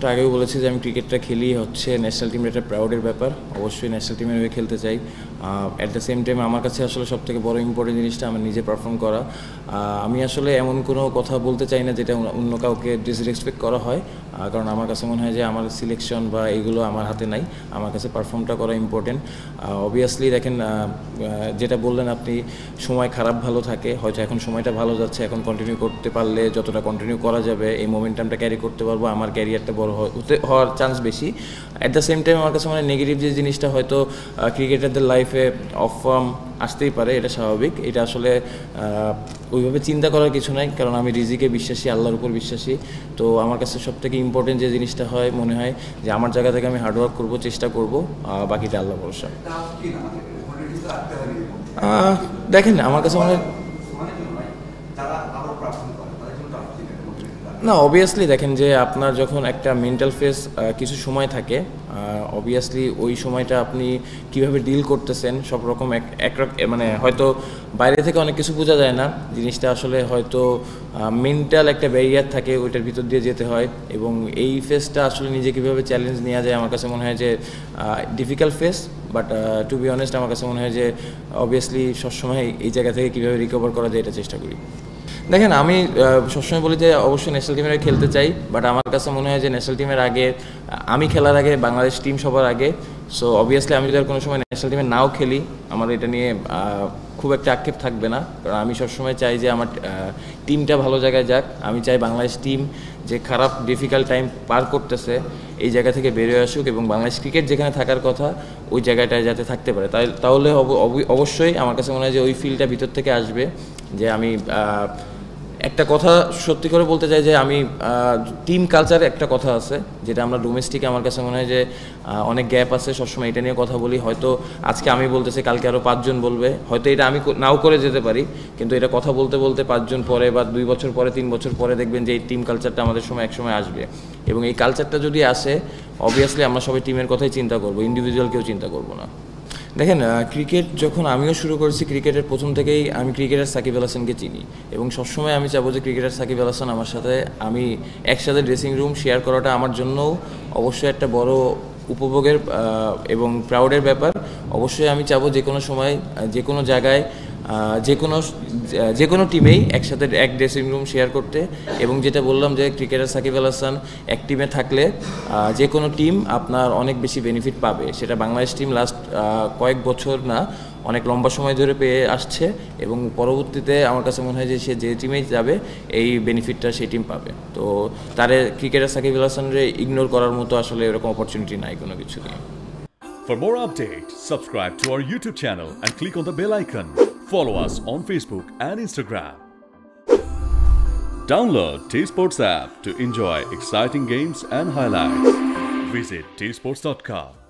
একটু আগেও বলেছি যে আমি ক্রিকেটটা খেলি হচ্ছে ন্যাশনাল টিমের একটা প্রাউডের ব্যাপার, অবশ্যই ন্যাশনাল টিমের হয়ে খেলতে চাই। অ্যাট দ্য সেম টাইম আমার কাছে আসলে সবথেকে বড় ইম্পর্টেন্ট জিনিসটা আমার নিজে পারফর্ম করা। আমি আসলে এমন কোনো কথা বলতে চাই না যেটা অন্য কাউকে ডিসরেসপেক্ট করা হয়, কারণ আমার কাছে মনে হয় যে আমার সিলেকশন বা এগুলো আমার হাতে নাই, আমার কাছে পারফর্মটা করা ইম্পর্টেন্ট। অবভিয়াসলি দেখেন, যেটা বললেন আপনি, সময় খারাপ ভালো থাকে, হয়তো এখন সময়টা ভালো যাচ্ছে, এখন কন্টিনিউ করতে পারলে যতটা কন্টিনিউ করা যাবে এই মোমেন্টামটা ক্যারি করতে পারবো, আমার ক্যারিয়ারটা বড় হওয়ার চান্স বেশি। অ্যাট দ্য সেম টাইম আমার কাছে মানে নেগেটিভ যে জিনিসটা হয়তো ক্রিকেটারদের লাইফে অফ ফর্ম আসতেই পারে, এটা স্বাভাবিক। এটা আসলে ওইভাবে চিন্তা করার কিছু নাই, কারণ আমি রিজিকে বিশ্বাসী, আল্লাহর উপর বিশ্বাসী। তো আমার কাছে সবথেকে ইম্পর্টেন্ট যে জিনিসটা হয় মনে হয় যে আমার জায়গা থেকে আমি হার্ডওয়ার্ক করবো, চেষ্টা করবো, বাকিটা আল্লাহ ভরসা। দেখেন আমার কাছে মনে হয় না, অবভিয়াসলি দেখেন যে আপনার যখন একটা মেন্টাল ফেস কিছু সময় থাকে, অবভিয়াসলি ওই সময়টা আপনি কিভাবে ডিল করতেছেন সব রকম মানে হয়তো বাইরে থেকে অনেক কিছু বোঝা যায় না, জিনিসটা আসলে হয়তো মেন্টাল একটা ব্যারিয়ার থাকে, ওইটার ভিতর দিয়ে যেতে হয়। এবং এই ফেসটা আসলে নিজে কীভাবে চ্যালেঞ্জ নেওয়া যায় আমার কাছে মনে হয় যে difficult face, but to be honest আমার কাছে মনে হয় যে অবভিয়াসলি সবসময় এই জায়গা থেকে কীভাবে রিকভার করা যায় এটা চেষ্টা করি। দেখেন আমি সবসময় বলি যে অবশ্যই ন্যাশনাল টিমের খেলতে চাই, বাট আমার কাছে মনে হয় যে ন্যাশনাল টিমের আগে, আমি খেলার আগে বাংলাদেশ টিম সবার আগে। সো অবভিয়াসলি আমি যদি আর কোনো সময় ন্যাশনাল টিমে নাও খেলি, আমার এটা নিয়ে খুব একটা আক্ষেপ থাকবে না, কারণ আমি সবসময় চাই যে আমার টিমটা ভালো জায়গায় যাক। আমি চাই বাংলাদেশ টিম যে খারাপ ডিফিকাল্ট টাইম পার করতেছে এই জায়গা থেকে বেরিয়ে আসুক, এবং বাংলাদেশ ক্রিকেট যেখানে থাকার কথা ওই জায়গাটায় যাতে থাকতে পারে। তাহলে অবশ্যই আমার কাছে মনে হয় যে ওই ফিলটা ভিতর থেকে আসবে, যে আমি একটা কথা সত্যি করে বলতে চাই যে আমি টিম কালচারে একটা কথা আছে যেটা আমরা ডোমেস্টিকে আমার কাছে মনে হয় যে অনেক গ্যাপ আছে, সবসময় এটা নিয়ে কথা বলি। হয়তো আজকে আমি বলতেছি, কালকে আরও 5 জন বলবে, হয়তো এটা আমি নাও করে যেতে পারি, কিন্তু এটা কথা বলতে বলতে 5 জন পরে বা 2 বছর পরে 3 বছর পরে দেখবেন যে এই টিম কালচারটা আমাদের সময় একসময় আসবে। এবং এই কালচারটা যদি আসে, অবভিয়াসলি আমরা সবাই টিমের কথাই চিন্তা করবো, ইন্ডিভিজুয়াল কেউ চিন্তা করবো না। দেখেন ক্রিকেট যখন আমিও শুরু করেছি, ক্রিকেটের প্রথম থেকেই আমি ক্রিকেটার সাকিব আল হাসানকে চিনি, এবং সবসময় আমি চাবো যে ক্রিকেটার সাকিব আল হাসান আমার সাথে, আমি একসাথে ড্রেসিং রুম শেয়ার করাটা আমার জন্যও অবশ্যই একটা বড় উপভোগের এবং প্রাউডের ব্যাপার। অবশ্যই আমি চাবো যে কোনো সময়, যে কোনো জায়গায়, যে কোনো টিমেই একসাথে এক ড্রেসিং রুম শেয়ার করতে। এবং যেটা বললাম যে ক্রিকেটার সাকিব আল হাসান এক টিমে থাকলে যে কোনো টিম আপনার অনেক বেশি বেনিফিট পাবে, সেটা বাংলাদেশ টিম লাস্ট কয়েক বছর না, অনেক লম্বা সময় ধরে পেয়ে আসছে, এবং পরবর্তীতে আমার কাছে মনে হয় যে সে যে টিমেই যাবে এই বেনিফিটটা সেই টিম পাবে। তো তারে ক্রিকেটার সাকিব আল হাসানরে ইগনোর করার মতো আসলে এরকম অপরচুনিটি নাই কোনো কিছু নিয়ে। For more updates, subscribe to our YouTube channel and click on the bell icon. Follow us on Facebook and Instagram. Download T-Sports app to enjoy exciting games and highlights. Visit tsports.com.